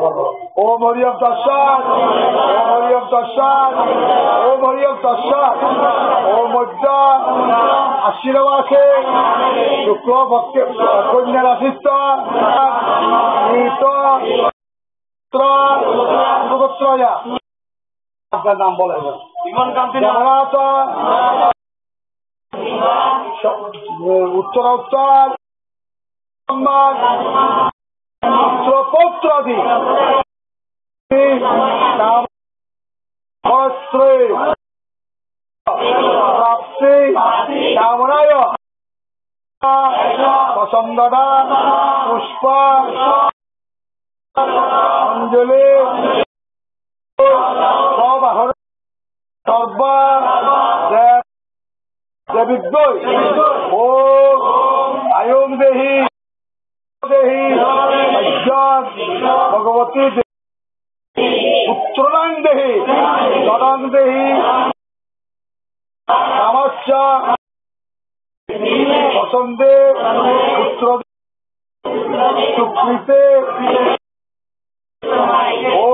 ओम हरिओम तत्सत् ओम हरिओम तत्सत् ओम हरिओम तत्सत् ओम मध्या आशीर्वासे शुक्ल भक्ति कन्या राशित्व আপনার নাম বলেন উত্তর উত্তর পুত্রাদি প্রাপ্তি কামনায় পছন্দনা পুষ্প অঞ্জলি সবাহন সর্ব দেবিদ্বৈ ওম আয়ুং দেহি দেহি ভগবতী পুত্রাং দেহি তদাং দেহি কামস্য পছন্দে পুত্র সুকৃতে ও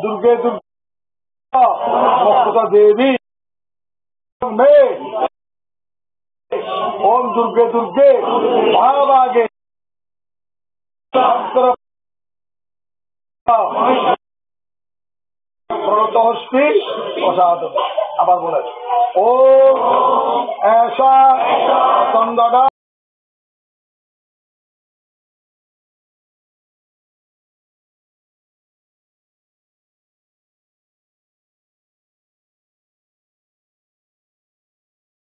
दुर्गे दुर्गा मुक्ता देवी में ओम दुर्गे दुर्गे भावागे प्रणतहस्ती प्रसाद आबार बोले ओम ऐसा चंदना